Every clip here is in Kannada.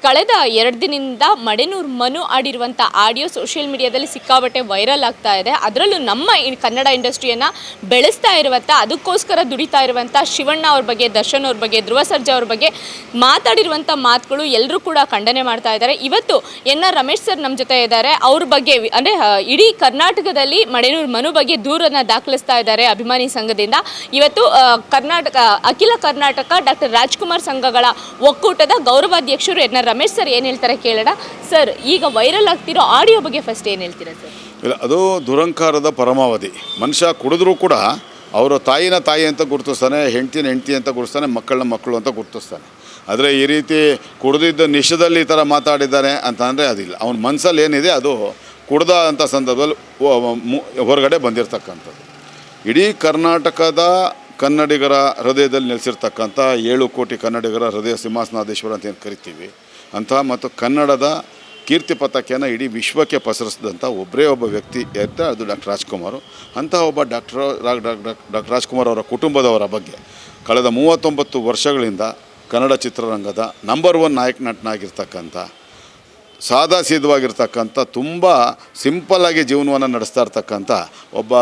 ಕಳೆದ 2 ದಿನದಿಂದ ಮಡೆನೂರು ಮನು ಆಡಿರುವಂಥ ಆಡಿಯೋ ಸೋಷಿಯಲ್ ಮೀಡಿಯಾದಲ್ಲಿ ಸಿಕ್ಕಾಬಟ್ಟೆ ವೈರಲ್ ಆಗ್ತಾ ಇದೆ. ಅದರಲ್ಲೂ ನಮ್ಮ ಕನ್ನಡ ಇಂಡಸ್ಟ್ರಿಯನ್ನು ಬೆಳೆಸ್ತಾ ಇರುವಂಥ, ಅದಕ್ಕೋಸ್ಕರ ದುಡಿತಾ ಇರುವಂಥ ಶಿವಣ್ಣ ಅವ್ರ ಬಗ್ಗೆ, ದರ್ಶನ್ ಅವ್ರ ಬಗ್ಗೆ, ಧ್ರುವ ಸರ್ಜಾ ಅವ್ರ ಬಗ್ಗೆ ಮಾತಾಡಿರುವಂಥ ಮಾತುಗಳು ಎಲ್ಲರೂ ಕೂಡ ಖಂಡನೆ ಮಾಡ್ತಾ ಇದ್ದಾರೆ. ಇವತ್ತು ಎನ್ ಆರ್ ರಮೇಶ್ ಸರ್ ನಮ್ಮ ಜೊತೆ ಇದ್ದಾರೆ. ಅವ್ರ ಬಗ್ಗೆ ಅಂದರೆ ಇಡೀ ಕರ್ನಾಟಕದಲ್ಲಿ ಮಡೆನೂರು ಮನು ಬಗ್ಗೆ ದೂರನ್ನು ದಾಖಲಿಸ್ತಾ ಇದ್ದಾರೆ ಅಭಿಮಾನಿ ಸಂಘದಿಂದ. ಇವತ್ತು ಅಖಿಲ ಕರ್ನಾಟಕ ಡಾಕ್ಟರ್ ರಾಜ್ಕುಮಾರ್ ಸಂಘಗಳ ಒಕ್ಕೂಟದ ಗೌರವಾಧ್ಯಕ್ಷರು ಎನ್ ಆರ್ ರಮೇಶ್ ಸರ್ ಏನು ಹೇಳ್ತಾರೆ ಕೇಳೋಣ. ಸರ್, ಈಗ ವೈರಲ್ ಆಗ್ತಿರೋ ಆಡಿಯೋ ಬಗ್ಗೆ ಫಸ್ಟ್ ಏನು ಹೇಳ್ತೀರಾ ಸರ್? ಇಲ್ಲ, ಅದು ದುರಂಕಾರದ ಪರಮಾವಧಿ. ಮನುಷ್ಯ ಕುಡಿದ್ರೂ ಕೂಡ ಅವರ ತಾಯಿನ ತಾಯಿ ಅಂತ ಗುರುತಿಸ್ತಾನೆ, ಹೆಂಡ್ತಿನ ಹೆಂಡ್ತಿ ಅಂತ ಗುರುತಿಸ್ತಾನೆ, ಮಕ್ಕಳನ್ನ ಮಕ್ಕಳು ಅಂತ ಗುರುತಿಸ್ತಾನೆ. ಆದರೆ ಈ ರೀತಿ ಕುಡಿದಿದ್ದ ನಿಶದಲ್ಲಿ ಈ ಥರ ಮಾತಾಡಿದ್ದಾನೆ ಅಂತಂದರೆ ಅದಿಲ್ಲ. ಅವನ ಮನಸ್ಸಲ್ಲಿ ಏನಿದೆ ಅದು ಕುಡ್ದ ಅಂಥ ಸಂದರ್ಭದಲ್ಲಿ ಹೊರಗಡೆ ಬಂದಿರತಕ್ಕಂಥದ್ದು. ಇಡೀ ಕರ್ನಾಟಕದ ಕನ್ನಡಿಗರ ಹೃದಯದಲ್ಲಿ ನೆಲೆಸಿರ್ತಕ್ಕಂಥ 7 ಕೋಟಿ ಕನ್ನಡಿಗರ ಹೃದಯ ಸಿಂಹಾಸನಾಧೀಶ್ವರ ಅಂತ ಏನು ಕರಿತೀವಿ ಅಂತ, ಮತ್ತು ಕನ್ನಡದ ಕೀರ್ತಿ ಪತಾಕೆಯನ್ನು ಇಡೀ ವಿಶ್ವಕ್ಕೆ ಪಸರಿಸಿದಂಥ ಒಬ್ಬರೇ ಒಬ್ಬ ವ್ಯಕ್ತಿ ಇರ್ತಾರೆ, ಅದು ಡಾಕ್ಟರ್ ರಾಜ್ಕುಮಾರ್. ಅಂತಹ ಒಬ್ಬ ಡಾಕ್ಟರ್ ರಾಜ್ಕುಮಾರ್ ಅವರ ಕುಟುಂಬದವರ ಬಗ್ಗೆ ಕಳೆದ 39 ವರ್ಷಗಳಿಂದ ಕನ್ನಡ ಚಿತ್ರರಂಗದ ನಂಬರ್ 1 ನಾಯಕ ನಟನಾಗಿರ್ತಕ್ಕಂಥ, ಸಾದಾ ಸೀದವಾಗಿರ್ತಕ್ಕಂಥ, ತುಂಬ ಸಿಂಪಲ್ಲಾಗಿ ಜೀವನವನ್ನು ನಡೆಸ್ತಾ ಇರ್ತಕ್ಕಂಥ ಒಬ್ಬ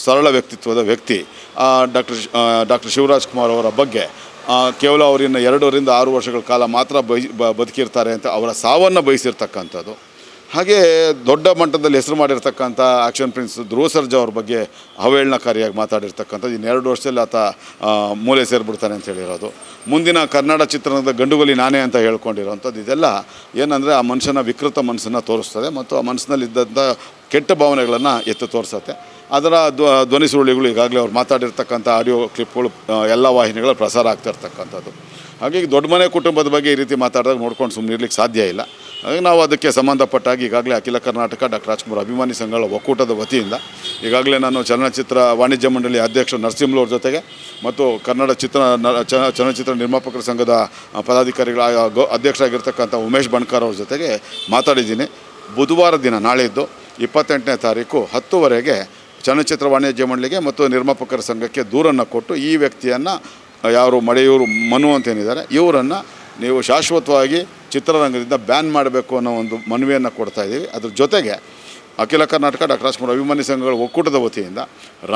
ಸರಳ ವ್ಯಕ್ತಿತ್ವದ ವ್ಯಕ್ತಿ ಡಾಕ್ಟರ್ ಶಿವರಾಜ್ ಕುಮಾರ್ ಅವರ ಬಗ್ಗೆ ಕೇವಲ ಅವರಿನ್ನು 2 ರಿಂದ 6 ವರ್ಷಗಳ ಕಾಲ ಮಾತ್ರ ಬದುಕಿರ್ತಾರೆ ಅಂತ ಅವರ ಸಾವನ್ನು ಬಯಸಿರ್ತಕ್ಕಂಥದ್ದು. ಹಾಗೆ ದೊಡ್ಡ ಮಟ್ಟದಲ್ಲಿ ಹೆಸರು ಮಾಡಿರ್ತಕ್ಕಂಥ ಆ್ಯಕ್ಷನ್ ಪ್ರಿನ್ಸ್ ಧ್ರುವ ಸರ್ಜಾ ಅವ್ರ ಬಗ್ಗೆ ಅವಹೇಳನಕಾರಿಯಾಗಿ ಮಾತಾಡಿರ್ತಕ್ಕಂಥದ್ದು. ಇನ್ನು 2 ವರ್ಷದಲ್ಲಿ ಆತ ಮೂಲೆ ಸೇರಿಬಿಡ್ತಾನೆ ಅಂತ ಹೇಳಿರೋದು. ಮುಂದಿನ ಕನ್ನಡ ಚಿತ್ರಣದ ಗಂಡುಗಲಿ ನಾನೇ ಅಂತ ಹೇಳ್ಕೊಂಡಿರೋವಂಥದ್ದು. ಇದೆಲ್ಲ ಏನಂದರೆ ಆ ಮನುಷ್ಯನ ವಿಕೃತ ಮನಸ್ಸನ್ನು ತೋರಿಸ್ತದೆ ಮತ್ತು ಆ ಮನಸ್ಸಿನಲ್ಲಿದ್ದಂಥ ಕೆಟ್ಟ ಭಾವನೆಗಳನ್ನು ಎತ್ತು ತೋರಿಸುತ್ತೆ. ಅದರ ಧ್ವನಿ ಸುರುಳಿಗಳು ಈಗಾಗಲೇ ಅವ್ರು ಮಾತಾಡಿರ್ತಕ್ಕಂಥ ಆಡಿಯೋ ಕ್ಲಿಪ್ಗಳು ಎಲ್ಲ ವಾಹಿನಿಗಳ ಪ್ರಸಾರ ಆಗ್ತಿರ್ತಕ್ಕಂಥದ್ದು. ಹಾಗಾಗಿ ದೊಡ್ಡ ಮನೆ ಕುಟುಂಬದ ಬಗ್ಗೆ ಈ ರೀತಿ ಮಾತಾಡಿದಾಗ ನೋಡ್ಕೊಂಡು ಸುಮ್ಮನೆ ಇರಲಿಕ್ಕೆ ಸಾಧ್ಯ ಇಲ್ಲ. ಹಾಗಾಗಿ ನಾವು ಅದಕ್ಕೆ ಸಂಬಂಧಪಟ್ಟಾಗಿ ಈಗಾಗಲೇ ಅಖಿಲ ಕರ್ನಾಟಕ ಡಾಕ್ಟರ್ ರಾಜ್ಕುಮಾರ್ ಅಭಿಮಾನಿ ಸಂಘಗಳ ಒಕ್ಕೂಟದ ವತಿಯಿಂದ ಈಗಾಗಲೇ ನಾನು ಚಲನಚಿತ್ರ ವಾಣಿಜ್ಯ ಮಂಡಳಿ ಅಧ್ಯಕ್ಷ ನರಸಿಂಹಲವ್ರ ಜೊತೆಗೆ ಮತ್ತು ಕನ್ನಡ ಚಲನಚಿತ್ರ ನಿರ್ಮಾಪಕರ ಸಂಘದ ಪದಾಧಿಕಾರಿಗಳ ಅಧ್ಯಕ್ಷರಾಗಿರ್ತಕ್ಕಂಥ ಉಮೇಶ್ ಬಣ್ಕಾರ್ ಅವ್ರ ಜೊತೆಗೆ ಮಾತಾಡಿದ್ದೀನಿ. ಬುಧವಾರ ದಿನ, ನಾಳೆದ್ದು 28ನೇ ತಾರೀಕು 10ವರೆಗೆ ಚಲನಚಿತ್ರ ವಾಣಿಜ್ಯ ಮಂಡಳಿಗೆ ಮತ್ತು ನಿರ್ಮಾಪಕರ ಸಂಘಕ್ಕೆ ದೂರನ್ನು ಕೊಟ್ಟು ಈ ವ್ಯಕ್ತಿಯನ್ನು, ಯಾರು ಮಡೆಯೂರು ಮನು ಅಂತೇನಿದ್ದಾರೆ, ಇವರನ್ನು ನೀವು ಶಾಶ್ವತವಾಗಿ ಚಿತ್ರರಂಗದಿಂದ ಬ್ಯಾನ್ ಮಾಡಬೇಕು ಅನ್ನೋ ಒಂದು ಮನವಿಯನ್ನು ಕೊಡ್ತಾಯಿದ್ದೀವಿ. ಅದ್ರ ಜೊತೆಗೆ ಅಖಿಲ ಕರ್ನಾಟಕ ಡಾಕ್ಟರ್ ರಾಜ್ಕುಮಾರ್ ಅಭಿಮಾನಿ ಸಂಘಗಳ ಒಕ್ಕೂಟದ ವತಿಯಿಂದ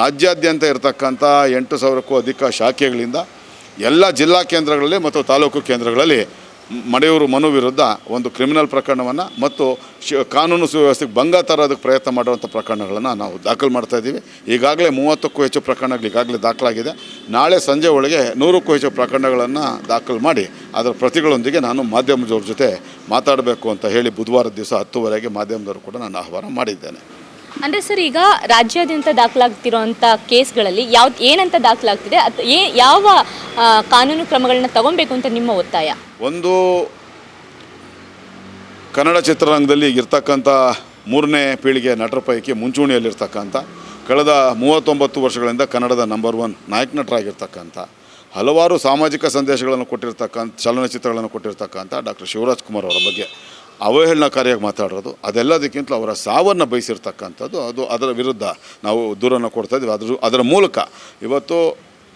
ರಾಜ್ಯಾದ್ಯಂತ ಇರತಕ್ಕಂಥ 8,000ಕ್ಕೂ ಅಧಿಕ ಶಾಖೆಗಳಿಂದ ಎಲ್ಲ ಜಿಲ್ಲಾ ಕೇಂದ್ರಗಳಲ್ಲಿ ಮತ್ತು ತಾಲೂಕು ಕೇಂದ್ರಗಳಲ್ಲಿ ಮಡೆಯೂರು ಮನು ವಿರುದ್ಧ ಒಂದು ಕ್ರಿಮಿನಲ್ ಪ್ರಕರಣವನ್ನು ಮತ್ತು ಕಾನೂನು ಸುವ್ಯವಸ್ಥೆಗೆ ಭಂಗ ತರೋದಕ್ಕೆ ಪ್ರಯತ್ನ ಮಾಡುವಂಥ ಪ್ರಕರಣಗಳನ್ನು ನಾವು ದಾಖಲು ಮಾಡ್ತಾಯಿದ್ದೀವಿ. ಈಗಾಗಲೇ 30ಕ್ಕೂ ಹೆಚ್ಚು ಪ್ರಕರಣಗಳು ಈಗಾಗಲೇ ದಾಖಲಾಗಿದೆ. ನಾಳೆ ಸಂಜೆ ಒಳಗೆ 100ಕ್ಕೂ ಹೆಚ್ಚು ಪ್ರಕರಣಗಳನ್ನು ದಾಖಲು ಮಾಡಿ ಅದರ ಪ್ರತಿಗಳೊಂದಿಗೆ ನಾನು ಮಾಧ್ಯಮದವ್ರ ಜೊತೆ ಮಾತಾಡಬೇಕು ಅಂತ ಹೇಳಿ ಬುಧವಾರ ದಿವಸ 10ವರೆಗೆ ಮಾಧ್ಯಮದವರು ಕೂಡ ನಾನು ಆಹ್ವಾನ ಮಾಡಿದ್ದೇನೆ. ಅಂದರೆ ಸರ್, ಈಗ ರಾಜ್ಯಾದ್ಯಂತ ದಾಖಲಾಗ್ತಿರೋಂಥ ಕೇಸ್ಗಳಲ್ಲಿ ಏನಂತ ದಾಖಲಾಗ್ತಿದೆ, ಯಾವ ಕಾನೂನು ಕ್ರಮಗಳನ್ನ ತಗೊಬೇಕು ಅಂತ ನಿಮ್ಮ ಒತ್ತಾಯ? ಒಂದು, ಕನ್ನಡ ಚಿತ್ರರಂಗದಲ್ಲಿ ಇರ್ತಕ್ಕಂಥ 3ನೇ ಪೀಳಿಗೆ ನಟರ ಪೈಕಿ ಮುಂಚೂಣಿಯಲ್ಲಿರ್ತಕ್ಕಂಥ, ಕಳೆದ 39 ವರ್ಷಗಳಿಂದ ಕನ್ನಡದ ನಂಬರ್ 1 ನಾಯಕ ನಟರಾಗಿರ್ತಕ್ಕಂಥ, ಹಲವಾರು ಸಾಮಾಜಿಕ ಸಂದೇಶಗಳನ್ನು ಕೊಟ್ಟಿರ್ತಕ್ಕಂಥ, ಚಲನಚಿತ್ರಗಳನ್ನು ಕೊಟ್ಟಿರ್ತಕ್ಕಂಥ ಡಾಕ್ಟರ್ ಶಿವರಾಜ್ ಕುಮಾರ್ ಅವರ ಬಗ್ಗೆ ಅವಹೇಳನಕಾರಿಯಾಗಿ ಮಾತಾಡೋದು, ಅದೆಲ್ಲದಕ್ಕಿಂತಲೂ ಅವರ ಸಾವನ್ನು ಬಯಸಿರ್ತಕ್ಕಂಥದ್ದು, ಅದರ ವಿರುದ್ಧ ನಾವು ದೂರನ್ನು ಕೊಡ್ತಾಯಿದ್ದೀವಿ. ಅದರ ಮೂಲಕ ಇವತ್ತು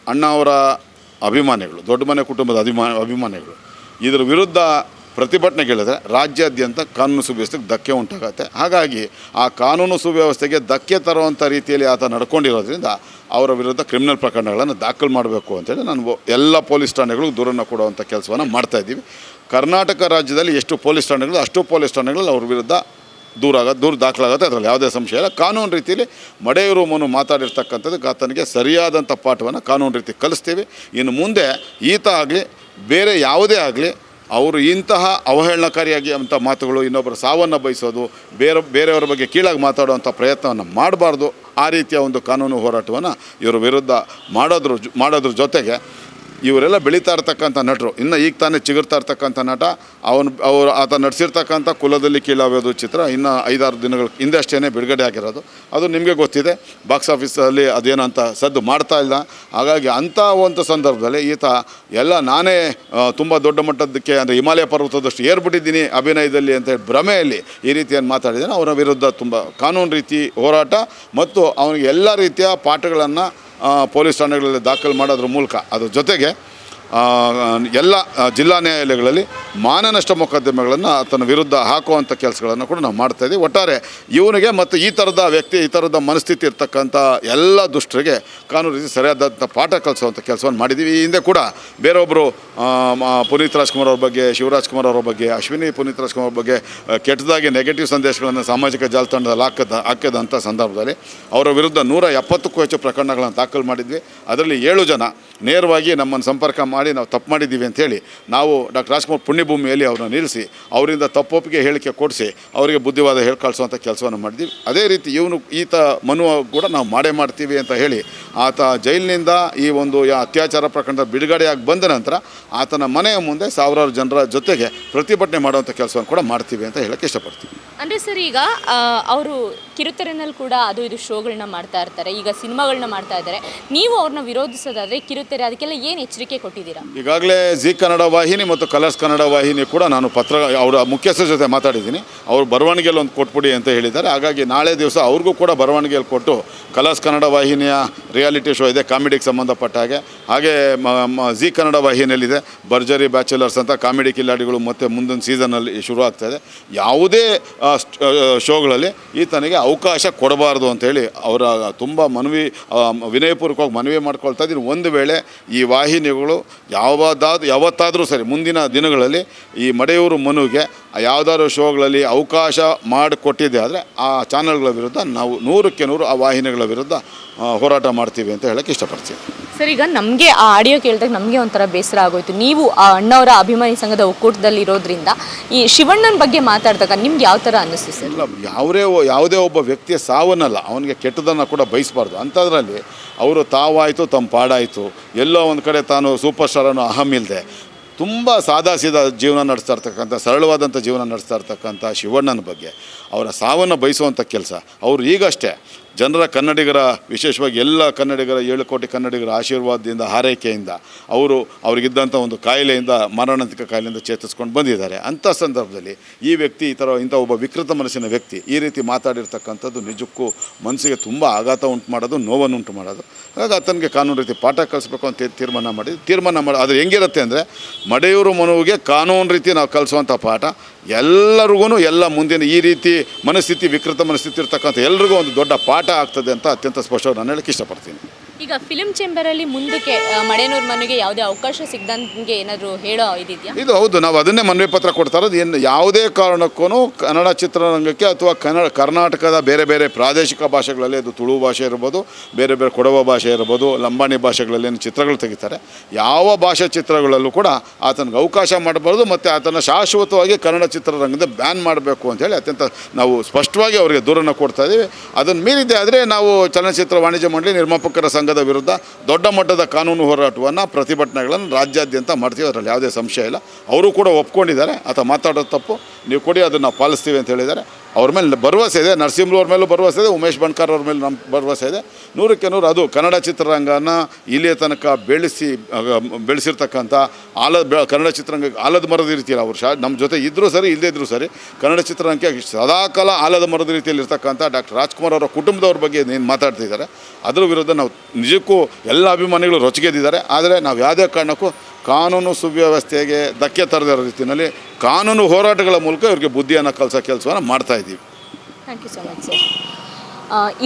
ಅಣ್ಣ ಅವರ ಅಭಿಮಾನಿಗಳು, ದೊಡ್ಡ ಮನೆ ಕುಟುಂಬದ ಅಭಿಮಾನಿಗಳು ಇದರ ವಿರುದ್ಧ ಪ್ರತಿಭಟನೆಗಳಿದ್ರೆ ರಾಜ್ಯಾದ್ಯಂತ ಕಾನೂನು ಸುವ್ಯವಸ್ಥೆಗೆ ಧಕ್ಕೆ ಉಂಟಾಗುತ್ತೆ. ಹಾಗಾಗಿ ಆ ಕಾನೂನು ಸುವ್ಯವಸ್ಥೆಗೆ ಧಕ್ಕೆ ತರುವಂಥ ರೀತಿಯಲ್ಲಿ ಆತ ನಡ್ಕೊಂಡಿರೋದ್ರಿಂದ ಅವರ ವಿರುದ್ಧ ಕ್ರಿಮಿನಲ್ ಪ್ರಕರಣಗಳನ್ನು ದಾಖಲು ಮಾಡಬೇಕು ಅಂತೇಳಿ ನಾನು ಎಲ್ಲ ಪೊಲೀಸ್ ಠಾಣೆಗಳಿಗೂ ದೂರನ್ನು ಕೊಡುವಂಥ ಕೆಲಸವನ್ನು ಮಾಡ್ತಾಯಿದ್ದೀವಿ. ಕರ್ನಾಟಕ ರಾಜ್ಯದಲ್ಲಿ ಎಷ್ಟು ಪೊಲೀಸ್ ಠಾಣೆಗಳು ಅಷ್ಟು ಪೊಲೀಸ್ ಠಾಣೆಗಳಲ್ಲಿ ಅವ್ರ ವಿರುದ್ಧ ದೂರ ದಾಖಲಾಗುತ್ತೆ. ಅದರಲ್ಲಿ ಯಾವುದೇ ಸಂಶಯ ಇಲ್ಲ. ಕಾನೂನು ರೀತಿಯಲ್ಲಿ ಮಡೆಯೂರು ಮನು ಮಾತಾಡಿರ್ತಕ್ಕಂಥದ್ದು ಆತನಿಗೆ ಸರಿಯಾದಂಥ ಪಾಠವನ್ನು ಕಾನೂನು ರೀತಿ ಕಲಿಸ್ತೀವಿ. ಇನ್ನು ಮುಂದೆ ಈತ ಆಗಲಿ ಬೇರೆ ಯಾವುದೇ ಆಗಲಿ ಅವರು ಇಂತಹ ಅವಹೇಳನಕಾರಿಯಾಗಿ ಅಂಥ ಮಾತುಗಳು, ಇನ್ನೊಬ್ಬರ ಸಾವನ್ನು ಬಯಸೋದು, ಬೇರೆಯವರ ಬಗ್ಗೆ ಕೀಳಾಗಿ ಮಾತಾಡುವಂಥ ಪ್ರಯತ್ನವನ್ನು ಮಾಡಬಾರ್ದು. ಆ ರೀತಿಯ ಒಂದು ಕಾನೂನು ಹೋರಾಟವನ್ನು ಇವರ ವಿರುದ್ಧ ಮಾಡೋದ್ರ ಜೊತೆಗೆ ಇವರೆಲ್ಲ ಬೆಳೀತಾ ಇರ್ತಕ್ಕಂಥ ನಟರು, ಇನ್ನು ಈಗ ತಾನೇ ಚಿಗುರ್ತಾ ಇರ್ತಕ್ಕಂಥ ನಟ, ಆತ ನಟಿಸಿರ್ತಕ್ಕಂಥ ಕುಲದಲ್ಲಿ ಕೀಳಾಗೋದು ಚಿತ್ರ ಇನ್ನು 5-6 ದಿನಗಳ ಹಿಂದೆ ಅಷ್ಟೇ ಬಿಡುಗಡೆ ಆಗಿರೋದು. ಅದು ನಿಮಗೆ ಗೊತ್ತಿದೆ, ಬಾಕ್ಸ್ ಆಫೀಸಲ್ಲಿ ಅದೇನಂತ ಸದ್ದು ಮಾಡ್ತಾ ಇಲ್ಲ. ಹಾಗಾಗಿ ಅಂಥ ಒಂದು ಸಂದರ್ಭದಲ್ಲಿ ಈತ ನಾನೇ ತುಂಬ ದೊಡ್ಡ ಮಟ್ಟದಕ್ಕೆ, ಅಂದರೆ ಹಿಮಾಲಯ ಪರ್ವತದಷ್ಟು ಏರ್ಬಿಟ್ಟಿದ್ದೀನಿ ಅಭಿನಯದಲ್ಲಿ ಅಂತ ಹೇಳಿ ಭ್ರಮೆಯಲ್ಲಿ ಈ ರೀತಿಯನ್ನು ಮಾತಾಡಿದ್ದೇನೆ. ಅವರ ವಿರುದ್ಧ ತುಂಬ ಕಾನೂನು ರೀತಿ ಹೋರಾಟ ಮತ್ತು ಅವನಿಗೆ ಎಲ್ಲ ರೀತಿಯ ಪಾಠಗಳನ್ನು ಪೊಲೀಸ್ ಠಾಣೆಗಳಲ್ಲಿ ದಾಖಲು ಮಾಡೋದ್ರ ಮೂಲಕ, ಅದ್ರ ಜೊತೆಗೆ ಎಲ್ಲ ಜಿಲ್ಲಾ ನ್ಯಾಯಾಲಯಗಳಲ್ಲಿ ಮಾನನಷ್ಟ ಮೊಕದ್ದಮೆಗಳನ್ನು ಆತನ ವಿರುದ್ಧ ಹಾಕುವಂಥ ಕೆಲಸಗಳನ್ನು ಕೂಡ ನಾವು ಮಾಡ್ತಾಯಿದ್ದೀವಿ. ಒಟ್ಟಾರೆ ಇವನಿಗೆ ಮತ್ತು ಈ ಥರದ ವ್ಯಕ್ತಿ, ಈ ಥರದ ಮನಸ್ಥಿತಿ ಇರ್ತಕ್ಕಂಥ ಎಲ್ಲ ದುಷ್ಟರಿಗೆ ಕಾನೂನು ರೀತಿ ಸರಿಯಾದಂಥ ಪಾಠ ಕಲಿಸುವಂಥ ಕೆಲಸವನ್ನು ಮಾಡಿದ್ದೀವಿ. ಈ ಹಿಂದೆ ಕೂಡ ಬೇರೊಬ್ಬರು ಪುನೀತ್ ರಾಜ್ಕುಮಾರ್ ಅವ್ರ ಬಗ್ಗೆ, ಶಿವರಾಜ್ ಕುಮಾರ್ ಅವರ ಬಗ್ಗೆ, ಅಶ್ವಿನಿ ಪುನೀತ್ ರಾಜ್ಕುಮಾರ್ ಅವ್ರ ಬಗ್ಗೆ ಕೆಟ್ಟದಾಗಿ ನೆಗೆಟಿವ್ ಸಂದೇಶಗಳನ್ನು ಸಾಮಾಜಿಕ ಜಾಲತಾಣದಲ್ಲಿ ಹಾಕಿದಂಥ ಸಂದರ್ಭದಲ್ಲಿ ಅವರ ವಿರುದ್ಧ 170ಕ್ಕೂ ಹೆಚ್ಚು ಪ್ರಕರಣಗಳನ್ನು ದಾಖಲು ಮಾಡಿದ್ವಿ. ಅದರಲ್ಲಿ 7 ಜನ ನೇರವಾಗಿ ನಮ್ಮನ್ನು ಸಂಪರ್ಕ ಮಾಡಿ ನಾವು ತಪ್ಪು ಮಾಡಿದ್ದೀವಿ ಅಂಥೇಳಿ ನಾವು ಡಾಕ್ಟರ್ ರಾಜ್ಕುಮಾರ್ ಪುಣ್ಯಭೂಮಿಯಲ್ಲಿ ಅವ್ರನ್ನ ನಿಲ್ಲಿಸಿ ಅವರಿಂದ ತಪ್ಪೊಪ್ಪಿಗೆ ಹೇಳಿಕೆ ಕೊಡಿಸಿ ಅವರಿಗೆ ಬುದ್ಧಿವಾದ ಹೇಳ್ಕಳಿಸುವಂಥ ಕೆಲಸವನ್ನು ಮಾಡಿದ್ವಿ. ಅದೇ ರೀತಿ ಈತ ಮನು ಕೂಡ ನಾವು ಮಾಡ್ತೀವಿ ಅಂತ ಹೇಳಿ ಆತ ಜೈಲಿನಿಂದ ಈ ಒಂದು ಅತ್ಯಾಚಾರ ಪ್ರಕರಣದ ಬಿಡುಗಡೆಯಾಗಿ ಬಂದ ನಂತರ ಆತನ ಮನೆಯ ಮುಂದೆ ಸಾವಿರಾರು ಜನರ ಜೊತೆಗೆ ಪ್ರತಿಭಟನೆ ಮಾಡುವಂಥ ಕೆಲಸವನ್ನು ಕೂಡ ಮಾಡ್ತೀವಿ ಅಂತ ಹೇಳಕ್ಕೆ ಇಷ್ಟಪಡ್ತೀವಿ. ಅಂದರೆ ಸರ್, ಈಗ ಅವರು ಕಿರುತೆರೆನಲ್ಲಿ ಕೂಡ ಅದು ಇದು ಶೋಗಳನ್ನ ಮಾಡ್ತಾ ಇರ್ತಾರೆ, ಈಗ ಸಿನಿಮಾಗಳನ್ನ ಮಾಡ್ತಾ ಇದ್ದಾರೆ. ನೀವು ಅವ್ರನ್ನ ವಿರೋಧಿಸೋದಾದರೆ ಕಿರುತೆರೆ ಅದಕ್ಕೆಲ್ಲ ಏನು ಎಚ್ಚರಿಕೆ ಕೊಟ್ಟಿದ್ದೀರಾ? ಈಗಾಗಲೇ ಜಿ ಕನ್ನಡ ವಾಹಿನಿ ಮತ್ತು ಕಲರ್ಸ್ ಕನ್ನಡ ವಾಹಿನಿ ಕೂಡ ನಾನು ಅವರ ಮುಖ್ಯಸ್ಥರ ಜೊತೆ ಮಾತಾಡಿದ್ದೀನಿ. ಅವರು ಬರವಣಿಗೆಯಲ್ಲಿ ಒಂದು ಕೊಟ್ಬಿಡಿ ಅಂತ ಹೇಳಿದ್ದಾರೆ. ಹಾಗಾಗಿ ನಾಳೆ ದಿವಸ ಅವ್ರಿಗೂ ಕೂಡ ಬರವಣಿಗೆಯಲ್ಲಿ ಕೊಟ್ಟು ಕಲರ್ಸ್ ಕನ್ನಡ ವಾಹಿನಿಯ ರಿಯಾಲಿಟಿ ಶೋ ಇದೆ ಕಾಮಿಡಿಗೆ ಸಂಬಂಧಪಟ್ಟ ಹಾಗೆ ಜಿ ಕನ್ನಡ ವಾಹಿನಿಯಲ್ಲಿದೆ ಭರ್ಜರಿ ಬ್ಯಾಚುಲರ್ಸ್ ಅಂತ ಕಾಮಿಡಿ ಕಿಲಾಡಿಗಳು ಮತ್ತು ಮುಂದಿನ ಸೀಸನಲ್ಲಿ ಶುರು ಆಗ್ತಾಯಿದೆ. ಯಾವುದೇ ಶೋಗಳಲ್ಲಿ ಈತನಿಗೆ ಅವಕಾಶ ಕೊಡಬಾರ್ದು ಅಂಥೇಳಿ ಅವರ ತುಂಬ ವಿನಯಪೂರ್ವಕವಾಗಿ ಮನವಿ ಮಾಡ್ಕೊಳ್ತಾ ಇದ್ದೀನಿ. ಒಂದು ವೇಳೆ ಈ ವಾಹಿನಿಗಳು ಯಾವತ್ತಾದರೂ ಸರಿ ಮುಂದಿನ ದಿನಗಳಲ್ಲಿ ಈ ಮಡೆಯೂರು ಮನುಗೆ ಯಾವುದಾದ್ರು ಶೋಗಳಲ್ಲಿ ಅವಕಾಶ ಮಾಡಿಕೊಟ್ಟಿದೆ ಆದರೆ ಆ ಚಾನಲ್ಗಳ ವಿರುದ್ಧ ನಾವು 100ಕ್ಕೆ 100 ಆ ವಾಹಿನಿಗಳ ವಿರುದ್ಧ ಹೋರಾಟ ಮಾಡ್ತೀವಿ ಅಂತ ಹೇಳಕ್ಕೆ ಇಷ್ಟಪಡ್ತೀವಿ. ಸರ್, ಈಗ ನಮಗೆ ಆ ಆಡಿಯೋ ಕೇಳಿದಾಗ ನಮಗೆ ಒಂಥರ ಬೇಸರ ಆಗೋಯ್ತು. ನೀವು ಆ ಅಣ್ಣವರ ಅಭಿಮಾನಿ ಸಂಘದ ಒಕ್ಕೂಟದಲ್ಲಿ ಇರೋದ್ರಿಂದ ಈ ಶಿವಣ್ಣನ ಬಗ್ಗೆ ಮಾತಾಡಿದಾಗ ನಿಮ್ಗೆ ಯಾವ ಥರ ಅನ್ನಿಸ್ತು ಸರ್? ಯಾವುದೇ ಒಬ್ಬ ವ್ಯಕ್ತಿಯ ಸಾವನ್ನಲ್ಲ, ಅವನಿಗೆ ಕೆಟ್ಟದನ್ನು ಕೂಡ ಬಯಸಬಾರ್ದು. ಅಂಥದ್ರಲ್ಲಿ ಅವರು ತಾವಾಯಿತು ತಮ್ಮ ಪಾಡಾಯಿತು, ಎಲ್ಲೋ ಒಂದು ಕಡೆ ತಾನು ಸೂಪರ್ ಸ್ಟಾರ್ ಅನ್ನೋ ಅಹಂ ಇಲ್ಲದೆ ತುಂಬ ಸಾದಾಸೀದಾ ಜೀವನ ನಡೆಸ್ತಾ ಇರ್ತಕ್ಕಂಥ, ಸರಳವಾದಂಥ ಜೀವನ ನಡೆಸ್ತಾ ಇರ್ತಕ್ಕಂಥ ಶಿವಣ್ಣನ ಬಗ್ಗೆ ಅವರ ಸಾವನ್ನು ಬಯಸುವಂಥ ಕೆಲಸ ಅವರು ಈಗಷ್ಟೇ ಕನ್ನಡಿಗರ ವಿಶೇಷವಾಗಿ ಎಲ್ಲ ಕನ್ನಡಿಗರ 7 ಕೋಟಿ ಕನ್ನಡಿಗರ ಆಶೀರ್ವಾದದಿಂದ ಹಾರೈಕೆಯಿಂದ ಅವ್ರಿಗಿದ್ದಂಥ ಒಂದು ಕಾಯಿಲೆಯಿಂದ ಮಾರಣಾಂತಿಕ ಕಾಯಿಲೆಯಿಂದ ಚೇತರಿಸ್ಕೊಂಡು ಬಂದಿದ್ದಾರೆ. ಅಂಥ ಸಂದರ್ಭದಲ್ಲಿ ಈ ವ್ಯಕ್ತಿ ಇಂಥ ಒಬ್ಬ ವಿಕೃತ ಮನಸ್ಸಿನ ವ್ಯಕ್ತಿ ಈ ರೀತಿ ಮಾತಾಡಿರ್ತಕ್ಕಂಥದ್ದು ನಿಜಕ್ಕೂ ಮನಸ್ಸಿಗೆ ತುಂಬ ಆಘಾತ ಉಂಟು ಮಾಡೋದು, ನೋವನ್ನು ಉಂಟು ಮಾಡೋದು. ಹಾಗಾಗಿ ಆತನಿಗೆ ಕಾನೂನು ರೀತಿ ಪಾಠ ಕಲಿಸ್ಬೇಕು ಅಂತ ತೀರ್ಮಾನ ಮಾಡಿ ಅದು ಹೆಂಗಿರುತ್ತೆ ಅಂದರೆ ಮಡೆಯೂರು ಮನುವಿಗೆ ಕಾನೂನು ರೀತಿ ನಾವು ಕಲಿಸುವಂಥ ಪಾಠ ಎಲ್ಲರಿಗೂ ಎಲ್ಲ ಮುಂದಿನ ಈ ರೀತಿ ವಿಕೃತ ಮನಸ್ಥಿತಿ ಇರ್ತಕ್ಕಂಥ ಎಲ್ರಿಗೂ ಒಂದು ದೊಡ್ಡ ಪಾಠ ಆಗ್ತದೆ ಅಂತ ಅತ್ಯಂತ ಸ್ಪಷ್ಟವಾಗಿ ನಾನು ಹೇಳಕ್ಕೆ ಇಷ್ಟಪಡ್ತೀನಿ. ಈಗ ಫಿಲ್ಮ್ ಚೇಂಬರಲ್ಲಿ ಮುಂದಕ್ಕೆ ಮಡೆನೂರು ಮನುಗೆ ಯಾವುದೇ ಅವಕಾಶ ಸಿಗದಂಗೆ ಏನಾದರೂ ಹೇಳೋ ಇದೆಯಾ? ಇದು ಹೌದು, ನಾವು ಅದನ್ನೇ ಮನವಿ ಪತ್ರ ಕೊಡ್ತಾ ಇರೋದು. ಏನು ಯಾವುದೇ ಕಾರಣಕ್ಕೂ ಕನ್ನಡ ಚಿತ್ರರಂಗಕ್ಕೆ ಅಥವಾ ಕರ್ನಾಟಕದ ಬೇರೆ ಬೇರೆ ಪ್ರಾದೇಶಿಕ ಭಾಷೆಗಳಲ್ಲಿ, ಅದು ತುಳು ಭಾಷೆ ಇರ್ಬೋದು, ಬೇರೆ ಬೇರೆ ಕೊಡವ ಭಾಷೆ ಇರ್ಬೋದು, ಲಂಬಾಣಿ ಭಾಷೆಗಳಲ್ಲಿ ಏನು ಚಿತ್ರಗಳು ತೆಗಿತಾರೆ, ಯಾವ ಭಾಷೆ ಚಿತ್ರಗಳಲ್ಲೂ ಕೂಡ ಆತನಿಗೆ ಅವಕಾಶ ಮಾಡಬಾರ್ದು ಮತ್ತು ಆತನ ಶಾಶ್ವತವಾಗಿ ಕನ್ನಡ ಚಿತ್ರರಂಗದ ಬ್ಯಾನ್ ಮಾಡಬೇಕು ಅಂತೇಳಿ ಅತ್ಯಂತ ನಾವು ಸ್ಪಷ್ಟವಾಗಿ ಅವರಿಗೆ ದೂರನ್ನು ಕೊಡ್ತಾ ಇದ್ದೀವಿ. ಅದನ್ನು ಮೀರಿದೆ ಆದರೆ ನಾವು ಚಲನಚಿತ್ರ ವಾಣಿಜ್ಯ ಮಂಡಳಿ ನಿರ್ಮಾಪಕರ ಸಂಘದ ವಿರುದ್ಧ ದೊಡ್ಡ ಮಟ್ಟದ ಕಾನೂನು ಹೋರಾಟವನ್ನು, ಪ್ರತಿಭಟನೆಗಳನ್ನು ರಾಜ್ಯಾದ್ಯಂತ ಮಾಡ್ತೀವಿ. ಅದರಲ್ಲಿ ಯಾವುದೇ ಸಂಶಯ ಇಲ್ಲ. ಅವರು ಕೂಡ ಒಪ್ಕೊಂಡಿದ್ದಾರೆ, ಆತ ಮಾತಾಡೋದು ತಪ್ಪು, ನೀವು ಕೊಡಿ ಅದನ್ನು ನಾವು ಪಾಲಿಸ್ತೀವಿ ಅಂತ ಹೇಳಿದ್ದಾರೆ. ಅವ್ರ ಮೇಲೆ ಭರವಸೆ ಇದೆ, ನರಸಿಂಹವ್ರ ಮೇಲೂ ಭರವಸೆ ಇದೆ, ಉಮೇಶ್ ಬಣ್ಕಾರ್ ಅವ್ರ ಮೇಲೆ ನಮ್ಮ ಭರವಸೆ ಇದೆ. 100ಕ್ಕೆ 100 ಅದು ಕನ್ನಡ ಚಿತ್ರರಂಗನ ಇಲ್ಲಿಯ ತನಕ ಬೆಳೆಸಿರ್ತಕ್ಕಂಥ ಕನ್ನಡ ಚಿತ್ರರಂಗಕ್ಕೆ ಆಲದ ಮರದ ರೀತಿಯಲ್ಲಿ ಅವರು ನಮ್ಮ ಜೊತೆ ಇದ್ದರೂ ಸರಿ ಇಲ್ಲದೇ ಇದ್ದರೂ ಸರಿ ಕನ್ನಡ ಚಿತ್ರರಂಗಕ್ಕೆ ಸದಾಕಾಲ ಆಲದ ಮರದ ರೀತಿಯಲ್ಲಿ ಇರ್ತಕ್ಕಂಥ ಡಾಕ್ಟರ್ ರಾಜ್ಕುಮಾರ್ ಅವರ ಕುಟುಂಬದವ್ರ ಬಗ್ಗೆ ಏನು ಮಾತಾಡ್ತಿದ್ದಾರೆ ಅದರ ವಿರುದ್ಧ ನಾವು ನಿಜಕ್ಕೂ ಎಲ್ಲ ಅಭಿಮಾನಿಗಳು ರೊಚ್ಚಿಗೆದ್ದಿದ್ದಾರೆ. ಆದರೆ ನಾವು ಯಾವುದೇ ಕಾರಣಕ್ಕೂ ಕಾನೂನು ಸುವ್ಯವಸ್ಥೆಗೆ ಧಕ್ಕೆ ತರದೇ ರೀತಿಯಲ್ಲಿ ಕಾನೂನು ಹೋರಾಟಗಳ ಮೂಲಕ ಇವರಿಗೆ ಬುದ್ಧಿಯನ್ನು ಕಲಿಸೋ ಕೆಲಸವನ್ನು ಮಾಡ್ತಾಯಿದ್ದೀವಿ. Thank you so much sir.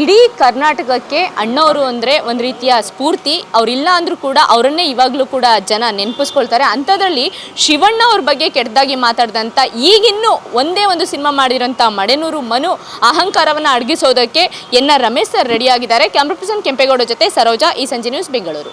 ಇಡೀ ಕರ್ನಾಟಕಕ್ಕೆ ಅಣ್ಣವರು ಅಂದರೆ ಒಂದು ರೀತಿಯ ಸ್ಫೂರ್ತಿ. ಅವರಿಲ್ಲ ಅಂದರೂ ಕೂಡ ಅವರನ್ನೇ ಇವಾಗಲೂ ಕೂಡ ಜನ ನೆನಪಿಸ್ಕೊಳ್ತಾರೆ. ಅಂಥದ್ರಲ್ಲಿ ಶಿವಣ್ಣ ಅವ್ರ ಬಗ್ಗೆ ಕೆಟ್ಟದಾಗಿ ಮಾತಾಡಿದಂಥ ಈಗಿನ್ನೂ ಒಂದೇ ಒಂದು ಸಿನಿಮಾ ಮಾಡಿರೋಂಥ ಮಡೆನೂರು ಮನು ಅಹಂಕಾರವನ್ನು ಅಡಗಿಸೋದಕ್ಕೆ ಎನ್ ಆರ್ ರಮೇಶ್ ಸರ್ ರೆಡಿಯಾಗಿದ್ದಾರೆ. ಕ್ಯಾಮ್ರಾ ಪರ್ಸನ್ ಕೆಂಪೇಗೌಡ ಜೊತೆ ಸರೋಜಾ, ಈ ಸಂಜೆ ನ್ಯೂಸ್, ಬೆಂಗಳೂರು.